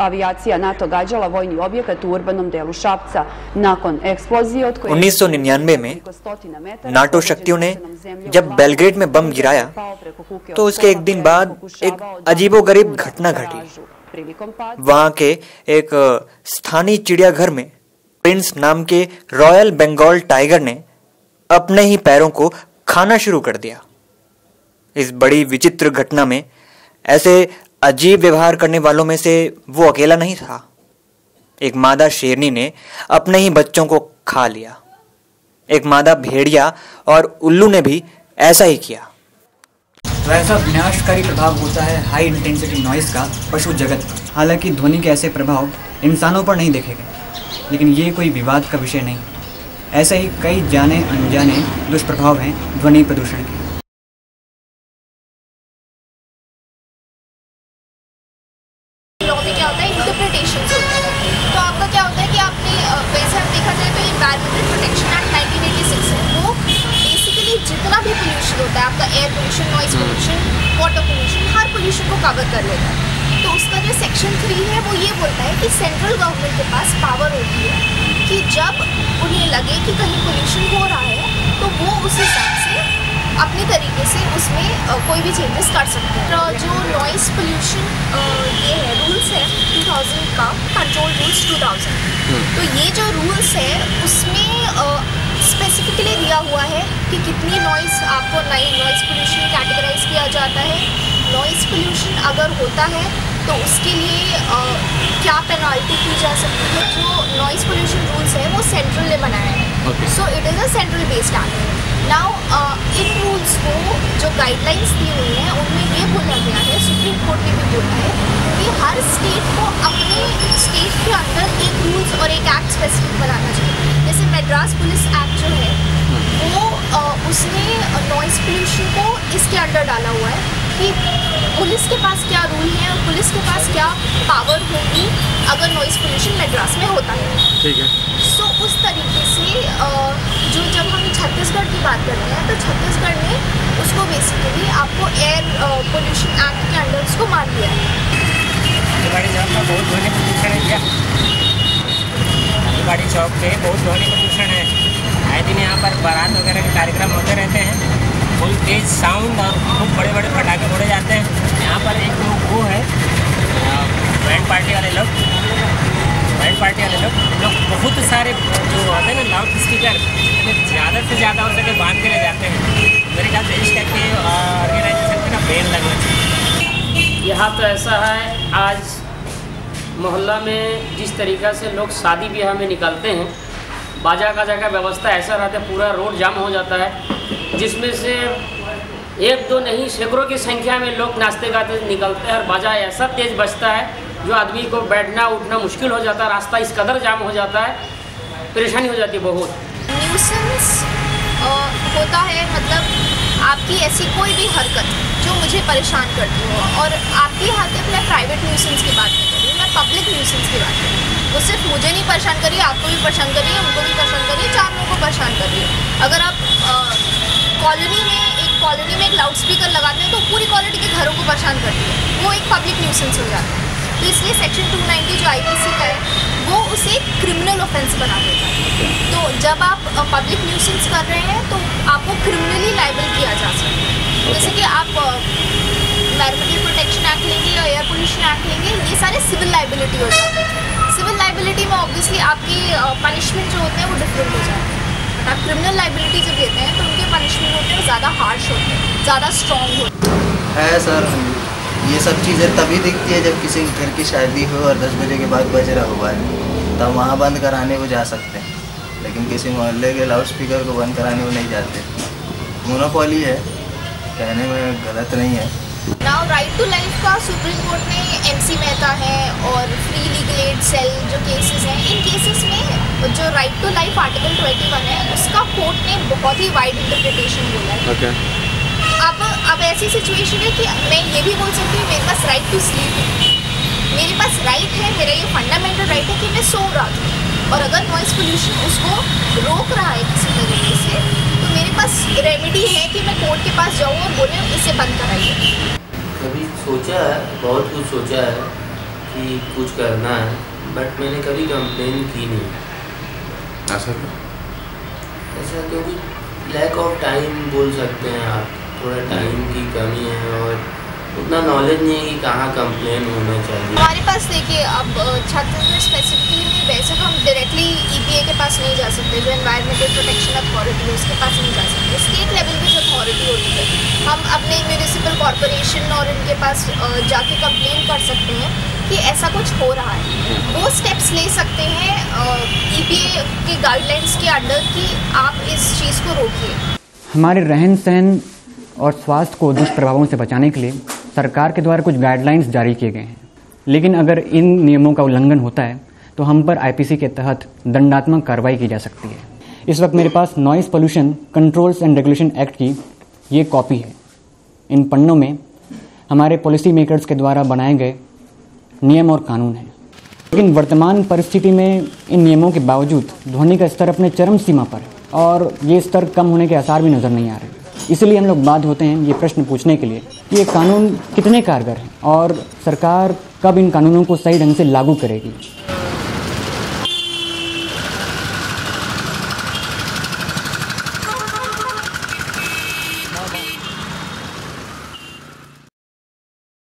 avijacija NATO gađala vojni objekat u urbanom delu Šapca. Nakon eksplozije od koje 1999 में NATO शक्तियों ने जब Belgrade में बम गिराया तो उसके एक दिन बाद एक अजीबोगरीब घटना घटी। वहां के एक स्थानीय चिड़ियाघर में प्रिंस नाम के रॉयल बंगाल टाइगर ने अपने ही पैरों को खाना शुरू कर दिया। इस बड़ी विचित्र घटना में ऐसे अजीब व्यवहार करने वालों में से वो अकेला नहीं था। एक मादा शेरनी ने अपने ही बच्चों को खा लिया। एक मादा भेड़िया और उल्लू ने भी ऐसा ही किया। तो ऐसा विनाशकारी प्रभाव होता है हाई इंटेंसिटी नॉइस का पशु जगत पर। हालांकि ध्वनि के ऐसे प्रभाव इंसानों पर नहीं देखे गए, लेकिन ये कोई विवाद का विषय नहीं। ऐसे ही कई जाने अनजाने दुष्प्रभाव हैं ध्वनि प्रदूषण के। क्या होता है, इंटरप्रिटेशंस होते हैं। तो आपका क्या होता है कि आपने वैसे हम देखा जाए तो एनवायरमेंटल प्रोटेक्शन एक्ट 1986 है, वो बेसिकली जितना भी पोल्यूशन होता है, आपका air pollution, noise pollution, water pollution, हर पोल्यूशन को कवर कर लेता है। तो उसका जो सेक्शन 3 है वो ये बोलता है कि सेंट्रल गवर्नमेंट के पास पावर होती है कि जब उन्हें लगे कि कहीं पोल्यूशन हो रहा है तो वो उस हिसाब से अपने तरीके से उसमें कोई भी चेंजेस कर सकते हैं। जो नॉइस पोल्यूशन ये है रूल्स है 2000 का, कंट्रोल रूल्स 2000। तो ये जो रूल्स है उसमें स्पेसिफिकली दिया हुआ है कि कितनी नॉइस आपको नॉइस पोल्यूशन कैटेगराइज किया जाता है। नॉइस पोल्यूशन अगर होता है तो उसके लिए क्या पेनाल्टी की जा सकती है। जो नॉइस पोल्यूशन रूल्स है वो सेंट्रल ने बनाया है, so it is a central based act. Now in rules को जो गाइडलाइंस दी हुई हैं उनमें ये बोला गया है, सुप्रीम कोर्ट ने भी बोला है कि हर स्टेट को अपने स्टेट के अंदर एक रूल्स और एक एक्ट स्पेसिफिक बनाना चाहिए। जैसे मद्रास पुलिस एक्ट जो है वो उसने नॉइस पोल्यूशन को इसके अंडर डाला हुआ है कि पुलिस के पास क्या रूल है और पुलिस के पास क्या पावर होगी अगर नॉइस पोल्यूशन मद्रास में होता है। ठीक है। सो उस तरीके से जो जब हम छत्तीसगढ़ की बात करते हैं तो छत्तीसगढ़ ने उसको बेसिकली आपको एयर पोल्यूशन एक्ट के अंडर उसको मान लिया है। आदिवाड़ी चौक में बहुत ध्वनि प्रदूषण है क्या? आदिवाड़ी चौक पे बहुत ध्वनि प्रदूषण है। आए दिन यहाँ पर बारात वगैरह के कार्यक्रम होते रहते हैं, फुल तेज साउंड और खूब बड़े बड़े पटाखे फोड़े जाते हैं। यहाँ पर एक वो है बैंड पार्टी वाले लोग बहुत सारे जो होते हैं ना लाउड स्पीकर, ज़्यादा से ज़्यादा हो सके बांध के ले जाते हैं। मेरे ख्याल से इस टाइप के ऑर्गेनाइजेशन पे ना बैन लगना चाहिए। यहाँ तो ऐसा है, आज मोहल्ला में जिस तरीक़ा से लोग शादी ब्याह में निकलते हैं, बाजा गाजा का व्यवस्था ऐसा रहता है, पूरा रोड जाम हो जाता है, जिसमें से एक दो नहीं सैकड़ों की संख्या में लोग नाचते गाते निकलते हैं और बाजा ऐसा तेज़ बजता है जो आदमी को बैठना उठना मुश्किल हो जाता है। रास्ता इस कदर जाम हो जाता है, परेशानी हो जाती है बहुत। न्यूसेंस होता है मतलब आपकी ऐसी कोई भी हरकत जो मुझे परेशान करती हो, और आपकी हरकत मैं प्राइवेट न्यूसेंस की बात नहीं कर रही हूँ, मैं पब्लिक न्यूसेंस की बात कर रही हूँ। वो सिर्फ मुझे नहीं परेशान करिए, आपको भी परेशान करिए, उनको भी परेशान करिए, 4 लोगों को परेशान करिए। अगर आप कॉलोनी में एक लाउड स्पीकर लगाते हैं तो पूरी कॉलोनी के घरों को परेशान करती है, वो एक पब्लिक न्यूसेंस हो जाता है। तो इसलिए सेक्शन 290 जो IPC का है वो उसे क्रिमिनल ऑफेंस बना देता है। तो जब आप पब्लिक न्यूसेंस कर रहे हैं तो आपको क्रिमिनली लायबल किया जा सकता है। जैसे कि आप एनवायरमेंटल प्रोटेक्शन एक्ट लेंगे या एयर पोल्यूशन एक्ट लेंगे, ये सारे सिविल लायबिलिटी हो जाते हैं। सिविल लायबिलिटी में ऑब्वियसली आपकी पनिशमेंट जो होते हैं वो डिफरेंट हो जाते हैं। आप क्रिमिनल लायबिलिटी जब लेते हैं तो उनके पनिशमेंट होते हैं वो ज़्यादा हार्श होते हैं, ज़्यादा स्ट्रॉन्ग होते हैं। सर ये सब चीज़ें तभी दिखती है जब किसी घर की शादी हो और 10 बजे के बाद बज रहा हुआ है, तब वहाँ बंद कराने वो जा सकते हैं, लेकिन किसी मोहल्ले के लाउड स्पीकर को बंद कराने वो नहीं जाते। मोनोपोली है, कहने में गलत नहीं है। नाउ राइट टू लाइफ का सुप्रीम कोर्ट ने MC मेहता है और फ्री लीगल एड सेल जो केसेस हैं, इन केसेस में जो राइट टू लाइफ आर्टिकल 21 है उसका कोर्ट ने बहुत ही वाइड इंटरप्रिटेशन बोला है। अब ऐसी सिचुएशन है कि मैं ये भी बोल सकती हूँ मेरे पास राइट टू स्लीप है, मेरे पास राइट है, मेरा ये फंडामेंटल राइट है कि मैं सो रहा हूँ, और अगर नॉइस पोल्यूशन उसको रोक रहा है किसी तरीके से तो मेरे पास रेमेडी है कि मैं कोर्ट के पास जाऊँ और बोले इसे बंद कराइए। कभी सोचा है, बहुत कुछ सोचा है कि कुछ करना है, बट मैंने कभी कंप्लेन की नहीं। ऐसा क्यों? ऐसा क्योंकि लैक ऑफ टाइम बोल सकते हैं आप, थोड़ा टाइम की कमी है और उतना नॉलेज नहीं है कि कहाँ कंप्लेन होना चाहिए। हमारे पास देखिए, अब छत्तीसगढ़ स्पेसिफिकली में वैसे तो हम डायरेक्टली EPA के पास नहीं जा सकते, जो एनवायरमेंटल प्रोटेक्शन अथॉरिटी है उसके पास नहीं जा सकते। स्टेट लेवल की जो अथॉरिटी होती है, हम अपने म्यूनिसिपल कॉरपोरेशन और इनके पास जाके कंप्लेन कर सकते हैं कि ऐसा कुछ हो रहा है। वो स्टेप्स ले सकते हैं EPA के गाइडलाइंस के अंडर कि आप इस चीज़ को रोकिए। हमारे रहन सहन और स्वास्थ्य को दुष्प्रभावों से बचाने के लिए सरकार के द्वारा कुछ गाइडलाइंस जारी किए गए हैं, लेकिन अगर इन नियमों का उल्लंघन होता है तो हम पर IPC के तहत दंडात्मक कार्रवाई की जा सकती है। इस वक्त मेरे पास noise pollution controls and regulation act की ये कॉपी है। इन पन्नों में हमारे पॉलिसी मेकर्स के द्वारा बनाए गए नियम और कानून हैं, लेकिन वर्तमान परिस्थिति में इन नियमों के बावजूद ध्वनि का स्तर अपने चरम सीमा पर है और ये स्तर कम होने के आसार भी नज़र नहीं आ रहे। इसलिए हम लोग बाध्य होते हैं ये प्रश्न पूछने के लिए कि ये कानून कितने कारगर हैं और सरकार कब इन कानूनों को सही ढंग से लागू करेगी।